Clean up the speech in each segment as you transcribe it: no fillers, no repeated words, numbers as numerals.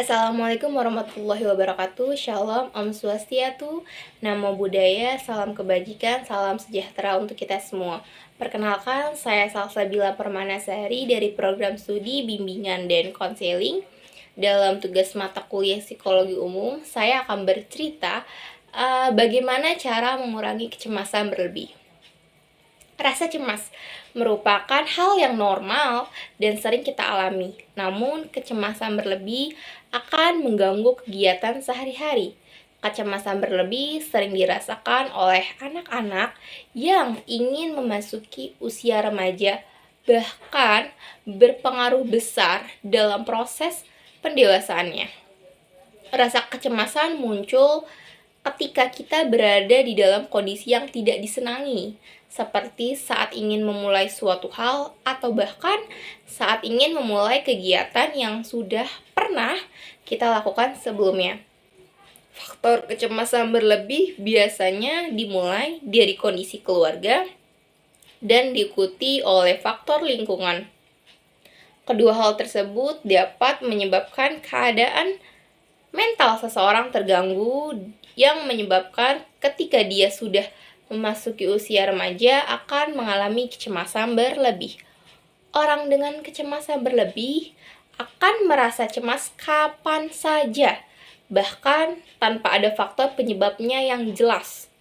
Assalamualaikum warahmatullahi wabarakatuh. Shalom, Om Swastiastu, Namo Buddhaya, salam kebajikan, salam sejahtera untuk kita semua. Perkenalkan, saya Salsabila Permanasari dari program studi bimbingan dan konseling. Dalam tugas mata kuliah psikologi umum, saya akan bercerita bagaimana cara mengurangi kecemasan berlebih. Rasa cemas merupakan hal yang normal dan sering kita alami. Namun, kecemasan berlebih akan mengganggu kegiatan sehari-hari. Kecemasan berlebih sering dirasakan oleh anak-anak yang ingin memasuki usia remaja, bahkan berpengaruh besar dalam proses pendewasaannya. Rasa kecemasan muncul ketika kita berada di dalam kondisi yang tidak disenangi, seperti saat ingin memulai suatu hal atau bahkan saat ingin memulai kegiatan yang sudah pernah kita lakukan sebelumnya. Faktor kecemasan berlebih biasanya dimulai dari kondisi keluarga dan diikuti oleh faktor lingkungan. Kedua hal tersebut dapat menyebabkan keadaan mental seseorang terganggu yang menyebabkan ketika dia sudah memasuki usia remaja akan mengalami kecemasan berlebih. Orang dengan kecemasan berlebih akan merasa cemas kapan saja, bahkan tanpa ada faktor penyebabnya yang jelas.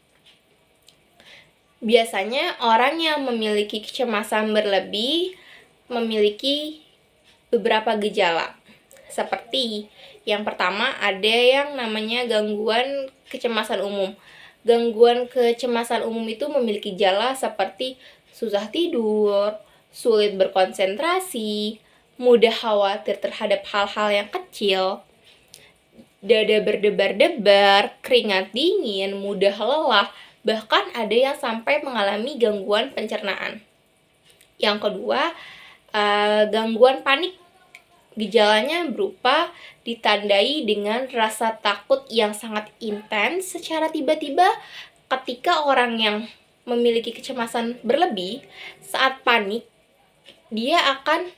Biasanya orang yang memiliki kecemasan berlebih memiliki beberapa gejala. Seperti yang pertama, ada yang namanya gangguan kecemasan umum. Gangguan kecemasan umum itu memiliki gejala seperti susah tidur, sulit berkonsentrasi, mudah khawatir terhadap hal-hal yang kecil, dada berdebar-debar, keringat dingin, mudah lelah, bahkan ada yang sampai mengalami gangguan pencernaan. Yang kedua, gangguan panik. Gejalanya berupa ditandai dengan rasa takut yang sangat intens secara tiba-tiba. Ketika orang yang memiliki kecemasan berlebih saat panik, dia akan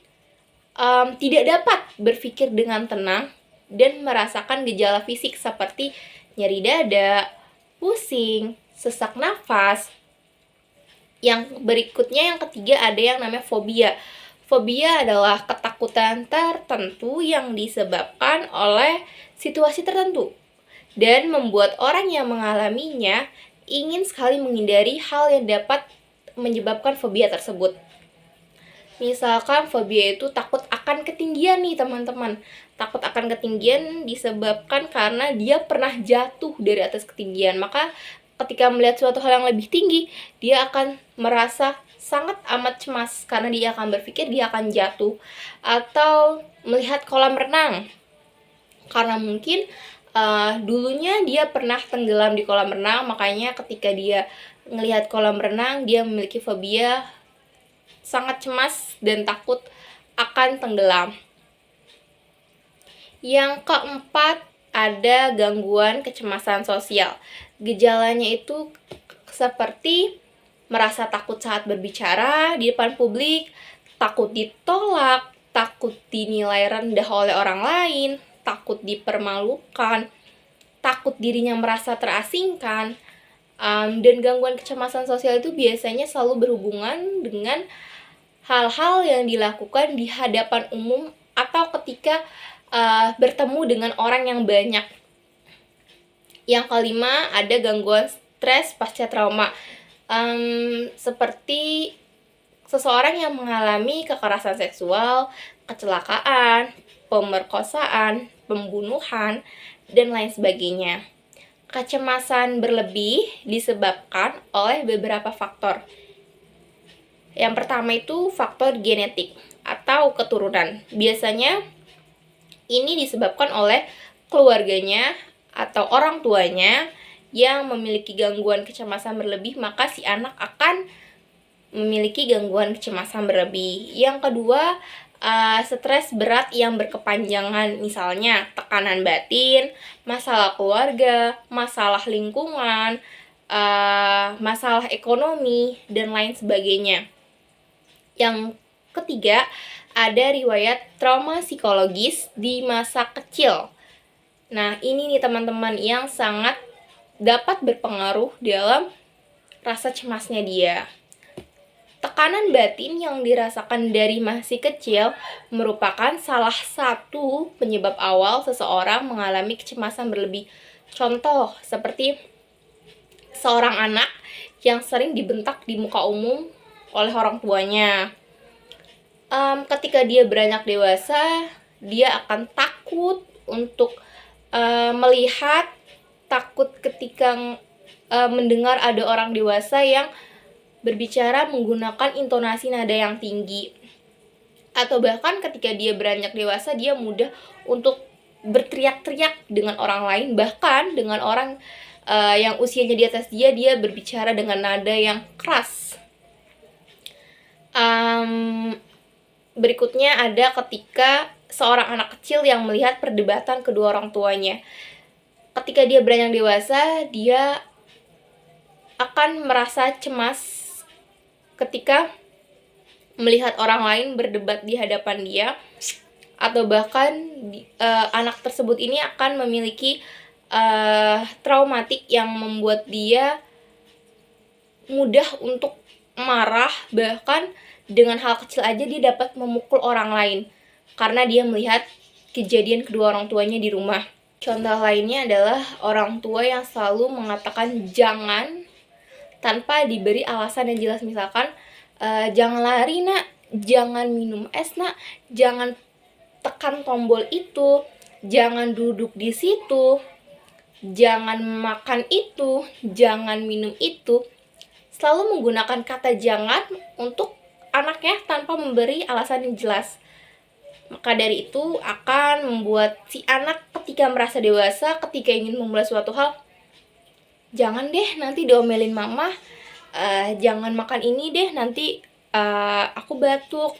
tidak dapat berpikir dengan tenang dan merasakan gejala fisik seperti nyeri dada, pusing, sesak nafas. Yang berikutnya, yang ketiga, ada yang namanya fobia. Fobia adalah ketakutan tertentu yang disebabkan oleh situasi tertentu dan membuat orang yang mengalaminya ingin sekali menghindari hal yang dapat menyebabkan fobia tersebut. Misalkan fobia itu takut akan ketinggian nih teman-teman. Takut akan ketinggian disebabkan karena dia pernah jatuh dari atas ketinggian. Maka ketika melihat suatu hal yang lebih tinggi, dia akan merasa sangat amat cemas karena dia akan berpikir dia akan jatuh. Atau melihat kolam renang, karena mungkin dulunya dia pernah tenggelam di kolam renang, makanya ketika dia melihat kolam renang, dia memiliki fobia, sangat cemas dan takut akan tenggelam. Yang keempat, ada gangguan kecemasan sosial. Gejalanya itu seperti merasa takut saat berbicara di depan publik, takut ditolak, takut dinilai rendah oleh orang lain, takut dipermalukan, takut dirinya merasa terasingkan. Dan gangguan kecemasan sosial itu biasanya selalu berhubungan dengan hal-hal yang dilakukan di hadapan umum atau ketika bertemu dengan orang yang banyak. Yang kelima, ada gangguan stres pasca trauma. Seperti seseorang yang mengalami kekerasan seksual, kecelakaan, pemerkosaan, pembunuhan, dan lain sebagainya. Kecemasan berlebih disebabkan oleh beberapa faktor. Yang pertama itu faktor genetik atau keturunan. Biasanya ini disebabkan oleh keluarganya atau orang tuanya yang memiliki gangguan kecemasan berlebih, maka si anak akan memiliki gangguan kecemasan berlebih. Yang kedua, stres berat yang berkepanjangan, misalnya tekanan batin, masalah keluarga, masalah lingkungan, masalah ekonomi, dan lain sebagainya. Yang ketiga, ada riwayat trauma psikologis di masa kecil. Nah, ini nih teman-teman yang sangat dapat berpengaruh dalam rasa cemasnya dia. Tekanan batin yang dirasakan dari masih kecil merupakan salah satu penyebab awal seseorang mengalami kecemasan berlebih. Contoh, seperti seorang anak yang sering dibentak di muka umum oleh orang tuanya. Ketika dia beranjak dewasa, dia akan takut untuk melihat, takut ketika mendengar ada orang dewasa yang berbicara menggunakan intonasi nada yang tinggi. Atau bahkan ketika dia beranjak dewasa, dia mudah untuk berteriak-teriak dengan orang lain, bahkan dengan orang yang usianya di atas dia berbicara dengan nada yang keras. Berikutnya ada ketika seorang anak kecil yang melihat perdebatan kedua orang tuanya. Ketika dia beranjak dewasa, dia akan merasa cemas ketika melihat orang lain berdebat di hadapan dia, atau bahkan anak tersebut ini akan memiliki traumatik yang membuat dia mudah untuk marah, bahkan dengan hal kecil aja dia dapat memukul orang lain karena dia melihat kejadian kedua orang tuanya di rumah. Contoh lainnya adalah orang tua yang selalu mengatakan jangan tanpa diberi alasan yang jelas. Misalkan, jangan lari nak, jangan minum es nak, jangan tekan tombol itu, jangan duduk di situ, jangan makan itu, jangan minum itu. Selalu menggunakan kata jangan untuk anaknya tanpa memberi alasan yang jelas. Maka dari itu akan membuat si anak ketika merasa dewasa, ketika ingin memulai suatu hal, jangan deh nanti diomelin mama, jangan makan ini deh nanti aku batuk,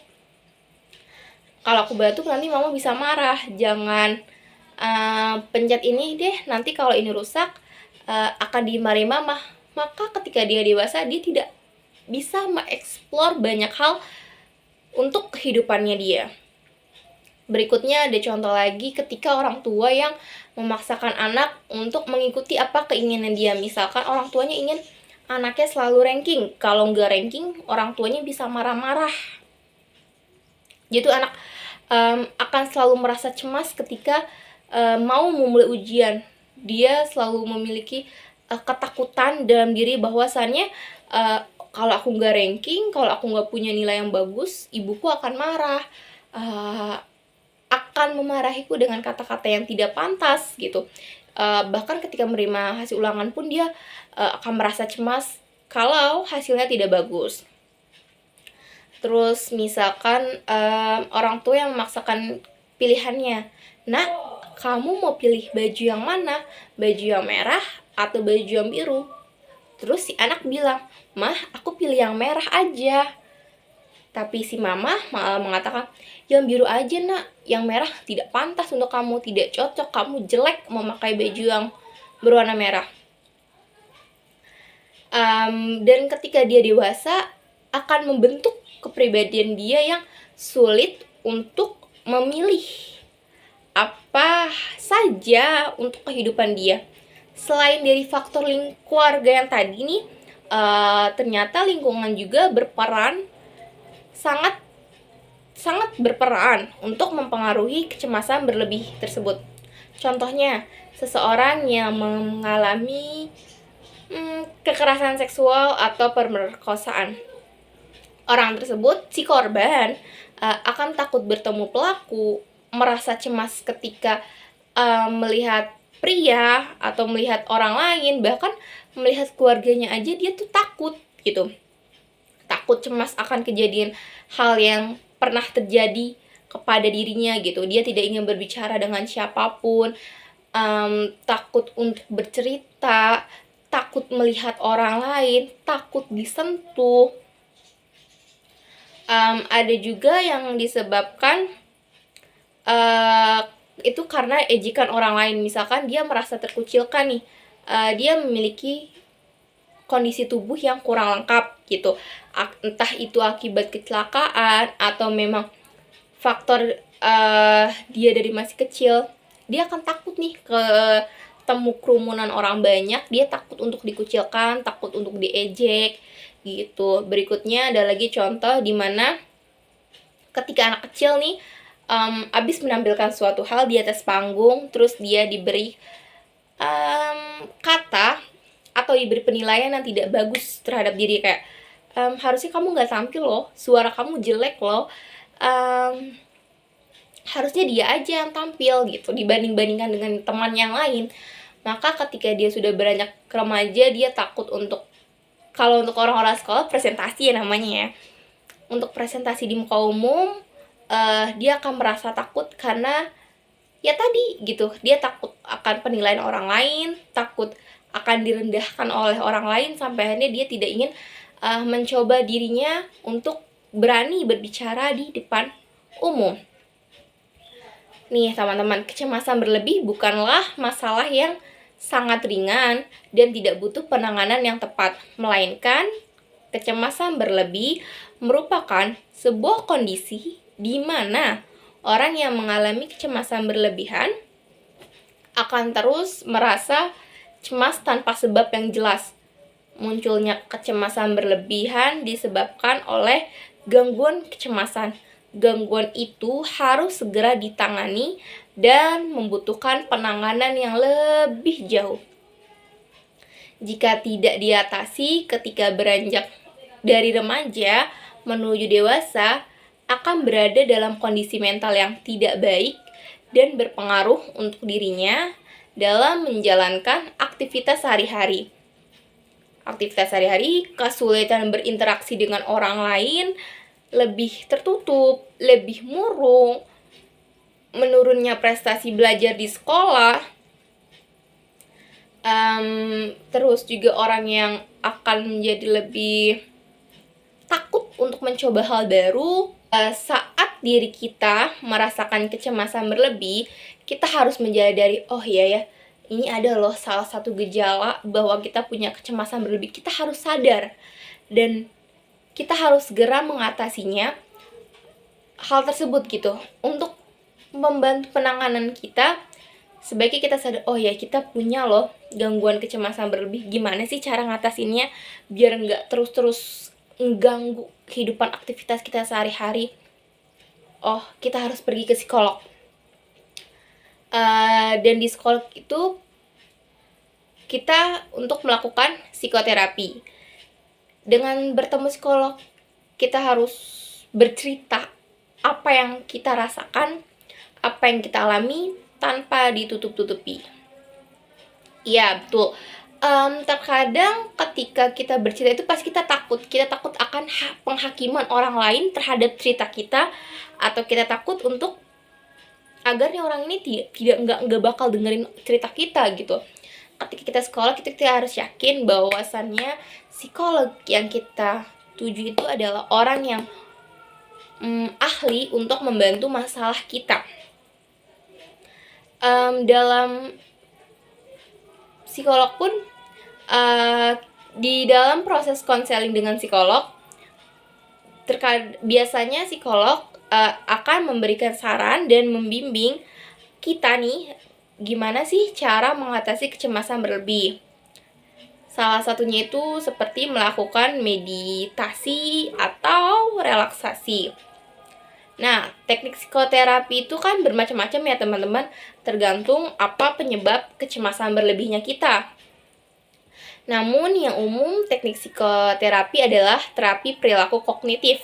kalau aku batuk nanti mama bisa marah, jangan pencet ini deh nanti kalau ini rusak akan dimarahi mama. Maka ketika dia dewasa, dia tidak bisa mengeksplor banyak hal untuk kehidupannya dia. Berikutnya ada contoh lagi ketika orang tua yang memaksakan anak untuk mengikuti apa keinginan dia. Misalkan orang tuanya ingin anaknya selalu ranking. Kalau nggak ranking, orang tuanya bisa marah-marah. Jadi anak akan selalu merasa cemas ketika mau memulai ujian. Dia selalu memiliki ketakutan dalam diri bahwasannya kalau aku nggak ranking, kalau aku nggak punya nilai yang bagus, ibuku akan marah. Akan memarahiku dengan kata-kata yang tidak pantas gitu. Bahkan ketika menerima hasil ulangan pun dia akan merasa cemas kalau hasilnya tidak bagus. Terus misalkan orang tua yang memaksakan pilihannya, nak kamu mau pilih baju yang mana? Baju yang merah atau baju yang biru? Terus si anak bilang, mah aku pilih yang merah aja. Tapi si mama malah mengatakan, yang biru aja nak, yang merah tidak pantas untuk kamu, tidak cocok, kamu jelek memakai baju yang berwarna merah. Dan ketika dia dewasa, akan membentuk kepribadian dia yang sulit untuk memilih apa saja untuk kehidupan dia. Selain dari faktor keluarga yang tadi nih, ternyata lingkungan juga sangat berperan untuk mempengaruhi kecemasan berlebih tersebut. Contohnya, seseorang yang mengalami kekerasan seksual atau pemerkosaan. Orang tersebut, si korban, akan takut bertemu pelaku, merasa cemas ketika melihat pria atau melihat orang lain, bahkan melihat keluarganya aja dia tuh takut gitu. Takut cemas akan kejadian hal yang pernah terjadi kepada dirinya gitu. Dia tidak ingin berbicara dengan siapapun, takut untuk bercerita, takut melihat orang lain, takut disentuh. Ada juga yang disebabkan itu karena ejekan orang lain. Misalkan dia merasa terkucilkan nih, dia memiliki kondisi tubuh yang kurang lengkap gitu, entah itu akibat kecelakaan atau memang faktor dia dari masih kecil dia akan takut nih ke temu kerumunan orang banyak, dia takut untuk dikucilkan, takut untuk diejek gitu. Berikutnya ada lagi contoh di mana ketika anak kecil nih abis menampilkan suatu hal di atas panggung, terus dia diberi kata atau diberi penilaian yang tidak bagus terhadap diri, kayak harusnya kamu nggak tampil loh, suara kamu jelek loh, harusnya dia aja yang tampil gitu dibanding-bandingkan dengan teman yang lain. Maka ketika dia sudah beranjak remaja, dia takut untuk, kalau untuk orang-orang sekolah presentasi ya namanya ya, untuk presentasi di muka umum, dia akan merasa takut karena ya tadi gitu, dia takut akan penilaian orang lain, takut akan direndahkan oleh orang lain, sampai akhirnya dia tidak ingin mencoba dirinya untuk berani berbicara di depan umum. Nih teman-teman, kecemasan berlebih bukanlah masalah yang sangat ringan dan tidak butuh penanganan yang tepat, melainkan kecemasan berlebih merupakan sebuah kondisi di mana orang yang mengalami kecemasan berlebihan akan terus merasa cemas tanpa sebab yang jelas. Munculnya kecemasan berlebihan disebabkan oleh gangguan kecemasan. Gangguan itu harus segera ditangani dan membutuhkan penanganan yang lebih jauh. Jika tidak diatasi ketika beranjak dari remaja menuju dewasa, akan berada dalam kondisi mental yang tidak baik dan berpengaruh untuk dirinya dalam menjalankan aktivitas sehari-hari. Aktivitas sehari-hari, kesulitan berinteraksi dengan orang lain, lebih tertutup, lebih murung, menurunnya prestasi belajar di sekolah, terus juga orang yang akan menjadi lebih takut untuk mencoba hal baru. Saat diri kita merasakan kecemasan berlebih, kita harus menyadari, oh iya ya, ini ada loh salah satu gejala bahwa kita punya kecemasan berlebih. Kita harus sadar dan kita harus segera mengatasinya hal tersebut gitu. Untuk membantu penanganan kita, sebaiknya kita sadar, oh ya kita punya loh gangguan kecemasan berlebih. Gimana sih cara ngatasinnya biar nggak terus-terus mengganggu kehidupan aktivitas kita sehari-hari? Oh, kita harus pergi ke psikolog. Dan di psikolog itu kita untuk melakukan psikoterapi. Dengan bertemu psikolog, kita harus bercerita apa yang kita rasakan, apa yang kita alami tanpa ditutup-tutupi. Iya, betul. Terkadang ketika kita bercerita itu pasti kita takut akan penghakiman orang lain terhadap cerita kita, atau kita takut untuk agarnya orang ini nggak bakal dengerin cerita kita gitu. Ketika kita sekolah, kita harus yakin bahwasannya psikolog yang kita tuju itu adalah orang yang ahli untuk membantu masalah kita. Dalam psikolog pun, di dalam proses konseling dengan psikolog, biasanya psikolog akan memberikan saran dan membimbing kita nih gimana sih cara mengatasi kecemasan berlebih. Salah satunya itu seperti melakukan meditasi atau relaksasi. Nah, teknik psikoterapi itu kan bermacam-macam ya teman-teman, tergantung apa penyebab kecemasan berlebihnya kita. Namun yang umum teknik psikoterapi adalah terapi perilaku kognitif.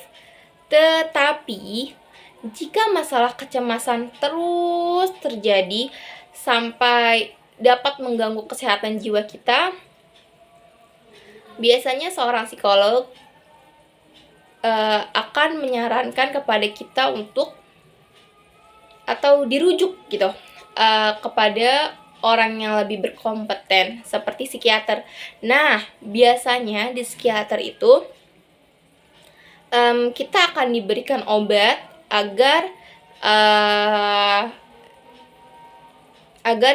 Tetapi jika masalah kecemasan terus terjadi sampai dapat mengganggu kesehatan jiwa kita, biasanya seorang psikolog akan menyarankan kepada kita untuk atau dirujuk gitu kepada orang yang lebih berkompeten seperti psikiater. Nah, biasanya di psikiater itu kita akan diberikan obat agar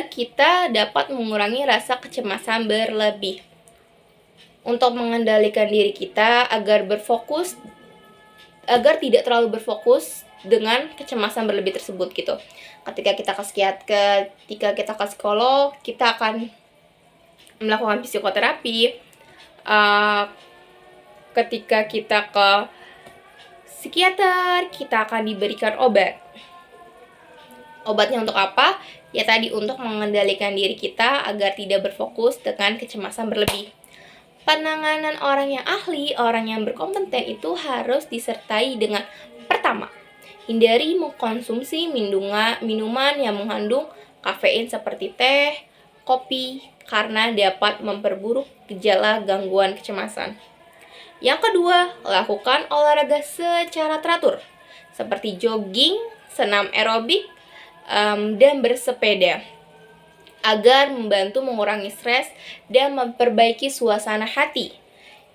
kita dapat mengurangi rasa kecemasan berlebih. Untuk mengendalikan diri kita agar berfokus agar tidak terlalu berfokus dengan kecemasan berlebih tersebut gitu. Ketika kita ke psikolog, kita akan melakukan psikoterapi. Ketika kita ke psikiater, kita akan diberikan obat. Obatnya untuk apa? Ya tadi, untuk mengendalikan diri kita agar tidak berfokus dengan kecemasan berlebih. Penanganan orang yang ahli, orang yang berkompeten itu harus disertai dengan pertama, hindari mengkonsumsi minuman yang mengandung kafein seperti teh, kopi, karena dapat memperburuk gejala gangguan kecemasan. Yang kedua, lakukan olahraga secara teratur, seperti jogging, senam aerobik, dan bersepeda, agar membantu mengurangi stres dan memperbaiki suasana hati.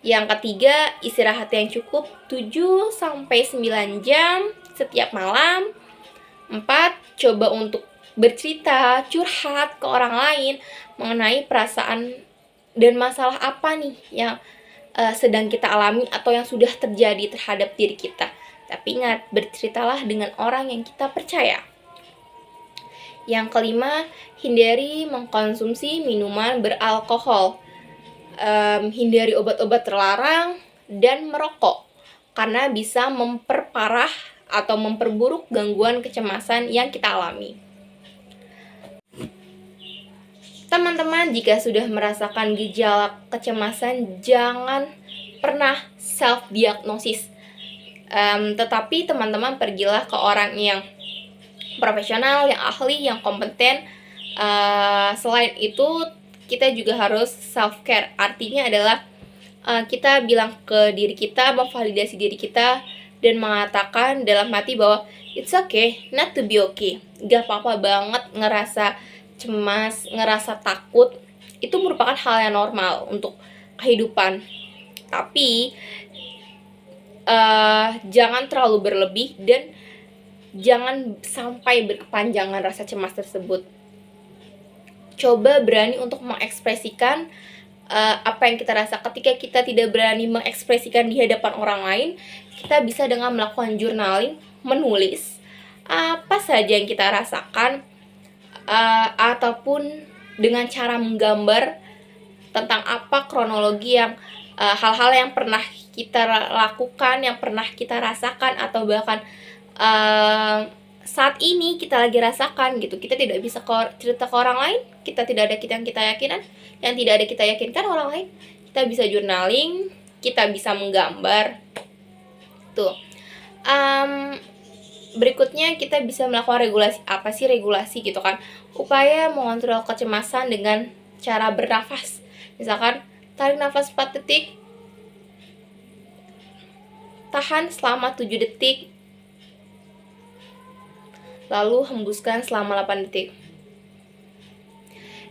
Yang ketiga, istirahat yang cukup 7-9 jam setiap malam. 4, coba untuk bercerita, curhat ke orang lain mengenai perasaan dan masalah apa nih yang sedang kita alami atau yang sudah terjadi terhadap diri kita. Tapi ingat, berceritalah dengan orang yang kita percaya. Yang kelima, hindari mengkonsumsi minuman beralkohol, hindari obat-obat terlarang, dan merokok, karena bisa memperparah atau memperburuk gangguan kecemasan yang kita alami. Teman-teman, jika sudah merasakan gejala kecemasan, jangan pernah self-diagnosis. Tetapi teman-teman pergilah ke orang yang profesional, yang ahli, yang kompeten. Selain itu, kita juga harus self-care. Artinya adalah kita bilang ke diri kita, memvalidasi diri kita, dan mengatakan dalam hati bahwa it's okay not to be okay. Gak apa-apa banget ngerasa cemas, ngerasa takut. Itu merupakan hal yang normal untuk kehidupan. Tapi jangan terlalu berlebih dan jangan sampai berkepanjangan rasa cemas tersebut. Coba berani untuk mengekspresikan apa yang kita rasa. Ketika kita tidak berani mengekspresikan di hadapan orang lain, kita bisa dengan melakukan journaling, menulis apa saja yang kita rasakan, ataupun dengan cara menggambar tentang apa kronologi yang hal-hal yang pernah kita lakukan, yang pernah kita rasakan, atau bahkan saat ini kita lagi rasakan gitu. Kita tidak bisa cerita ke orang lain, kita tidak ada yang kita yakinan, yang tidak ada kita yakinkan orang lain. Kita bisa journaling, kita bisa menggambar tuh. Berikutnya kita bisa melakukan regulasi. Apa sih regulasi gitu kan? Upaya mengontrol kecemasan dengan cara bernafas. Misalkan tarik nafas 4 detik, tahan selama 7 detik, lalu hembuskan selama 8 detik.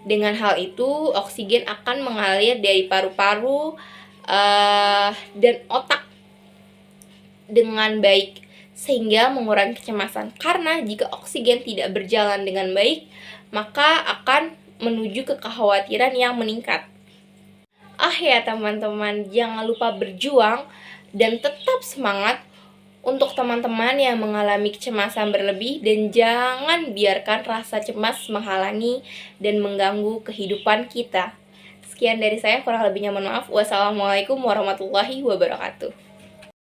Dengan hal itu, oksigen akan mengalir dari paru-paru dan otak dengan baik, sehingga mengurangi kecemasan. Karena jika oksigen tidak berjalan dengan baik, maka akan menuju ke kekhawatiran yang meningkat. Ya teman-teman, jangan lupa berjuang dan tetap semangat untuk teman-teman yang mengalami kecemasan berlebih, dan jangan biarkan rasa cemas menghalangi dan mengganggu kehidupan kita. Sekian dari saya, kurang lebihnya mohon maaf. Wassalamualaikum warahmatullahi wabarakatuh.